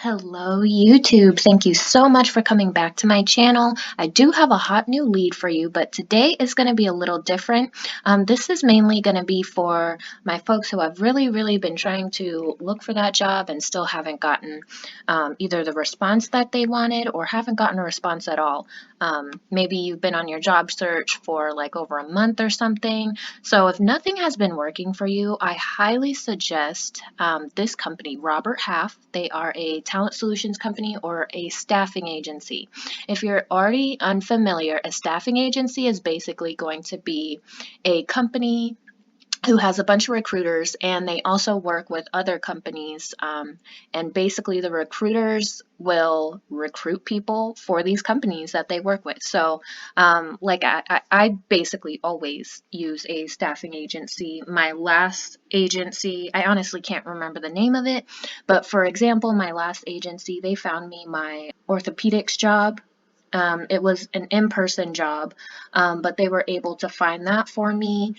Hello, YouTube. Thank you so much for coming back to my channel. I do have a hot new lead for you, but today is going to be a little different. This is mainly going to be for my folks who have really been trying to look for that job and still haven't gotten either the response that they wanted or haven't gotten a response at all. Maybe you've been on your job search for like over a month or something. So if nothing has been working for you, I highly suggest this company, Robert Half. They are a talent solutions company or a staffing agency. If you're already unfamiliar, a staffing agency is basically going to be a company who has a bunch of recruiters, and they also work with other companies, and basically the recruiters will recruit people for these companies that they work with. So I basically always use a staffing agency. My last agency, I honestly can't remember the name of it, but for example, my last agency, they found me my orthopedics job. It was an in-person job, but they were able to find that for me.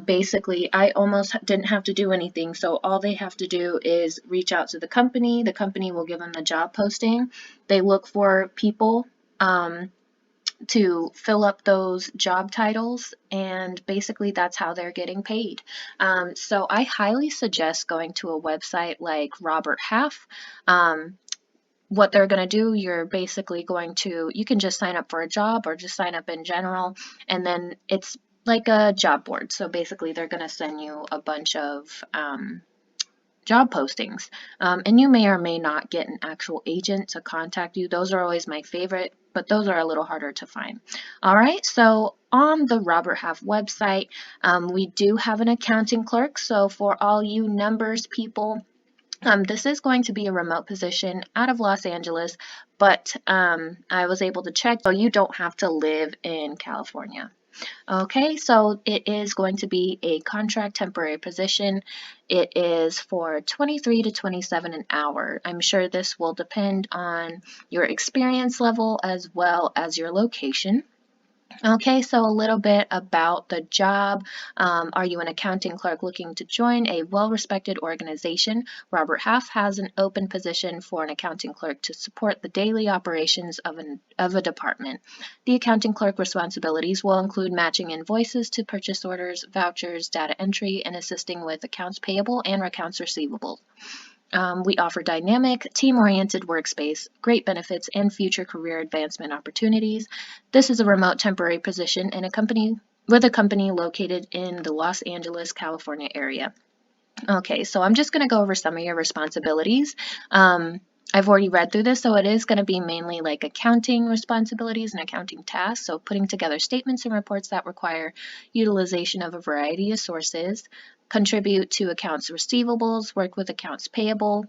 Basically, I almost didn't have to do anything, so all they have to do is reach out to the company. The company will give them the job posting. They look for people to fill up those job titles, and basically that's how they're getting paid. So I highly suggest going to a website like Robert Half. What they're going to do, you're basically going to, you can just sign up for a job or just sign up in general, and then it's like a job board. So basically they're going to send you a bunch of job postings, and you may or may not get an actual agent to contact you. Those are always my favorite, but those are a little harder to find. All right, so on the Robert Half website, we do have an accounting clerk. So for all you numbers people, this is going to be a remote position out of Los Angeles, but I was able to check, so you don't have to live in California. Okay, so it is going to be a contract temporary position. It is for 23 to 27 an hour. I'm sure this will depend on your experience level as well as your location. Okay, so a little bit about the job. Are you an accounting clerk looking to join a well-respected organization? Robert Half has an open position for an accounting clerk to support the daily operations of a department. The accounting clerk responsibilities will include matching invoices to purchase orders, vouchers, data entry, and assisting with accounts payable and accounts receivable. We offer dynamic, team-oriented workspace, great benefits, and future career advancement opportunities. This is a remote temporary position in a company located in the Los Angeles, California area. Okay, so I'm just going to go over some of your responsibilities. I've already read through this, so it is going to be mainly like accounting responsibilities and accounting tasks. So putting together statements and reports that require utilization of a variety of sources, contribute to accounts receivables, work with accounts payable,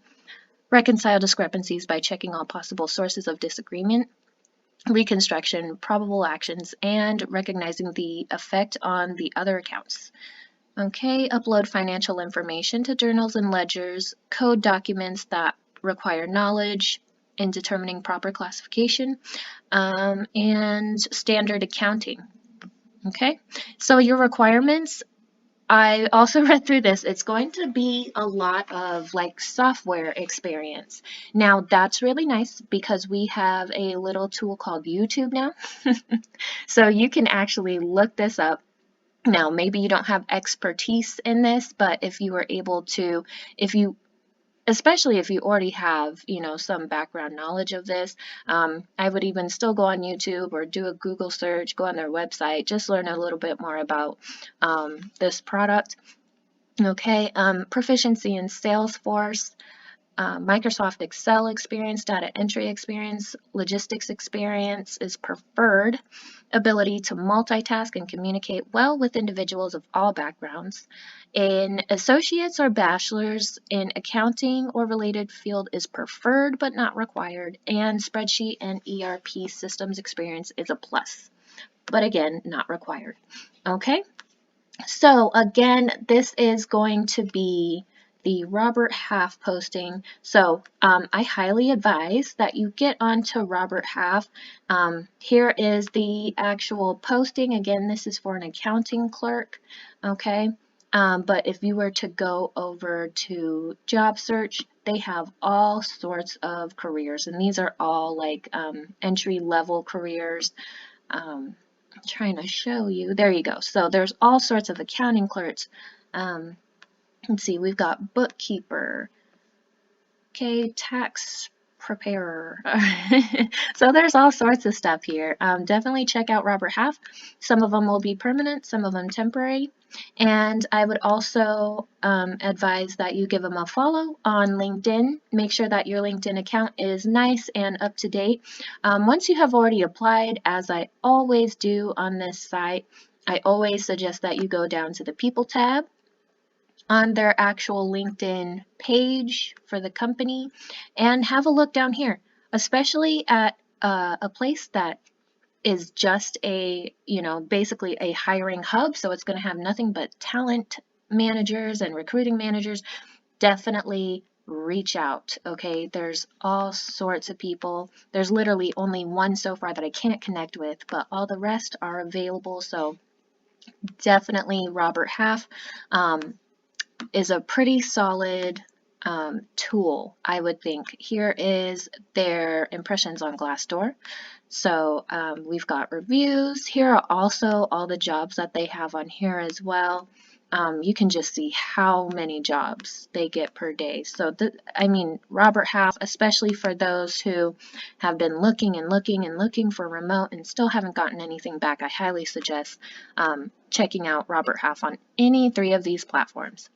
reconcile discrepancies by checking all possible sources of disagreement, reconstruction, probable actions, and recognizing the effect on the other accounts. Okay, upload financial information to journals and ledgers, code documents that require knowledge in determining proper classification, and standard accounting. Okay, so your requirements, I also read through this. It's going to be a lot of like software experience. Now that's really nice because we have a little tool called YouTube now. So you can actually look this up. Now, maybe you don't have expertise in this, but if you were able to, especially if you already have, some background knowledge of this, I would even still go on YouTube or do a Google search, go on their website, just learn a little bit more about this product. Okay, proficiency in Salesforce, Microsoft Excel experience, data entry experience, logistics experience is preferred. Ability to multitask and communicate well with individuals of all backgrounds. An associate's or bachelor's in accounting or related field is preferred but not required. And spreadsheet and ERP systems experience is a plus, but again, not required. Okay, so again, this is going to be the Robert Half posting. So I highly advise that you get onto Robert Half. Here is the actual posting. Again, this is for an accounting clerk. Okay. But if you were to go over to job search, they have all sorts of careers, and these are all like entry-level careers. I'm trying to show you. There you go. So there's all sorts of accounting clerks. Let's see, we've got bookkeeper, okay, tax preparer. So there's all sorts of stuff here. Definitely check out Robert Half. Some of them will be permanent, some of them temporary. And I would also advise that you give them a follow on LinkedIn. Make sure that your LinkedIn account is nice and up to date. Once you have already applied, as I always do on this site, I always suggest that you go down to the People tab on their actual LinkedIn page for the company and have a look down here, especially at a place that is just a, basically a hiring hub. So it's going to have nothing but talent managers and recruiting managers. Definitely reach out. Okay. There's all sorts of people. There's literally only one so far that I can't connect with, but all the rest are available. So definitely Robert Half. Is a pretty solid tool, I would think. Here is their impressions on Glassdoor. So we've got reviews. Here are also all the jobs that they have on here as well. You can just see how many jobs they get per day. So, I mean, Robert Half, especially for those who have been looking and looking and looking for remote and still haven't gotten anything back, I highly suggest checking out Robert Half on any 3 of these platforms.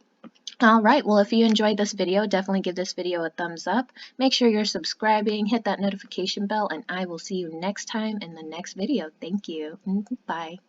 All right, well, if you enjoyed this video, definitely give this video a thumbs up. Make sure you're subscribing, hit that notification bell, and I will see you next time in the next video. Thank you. Bye.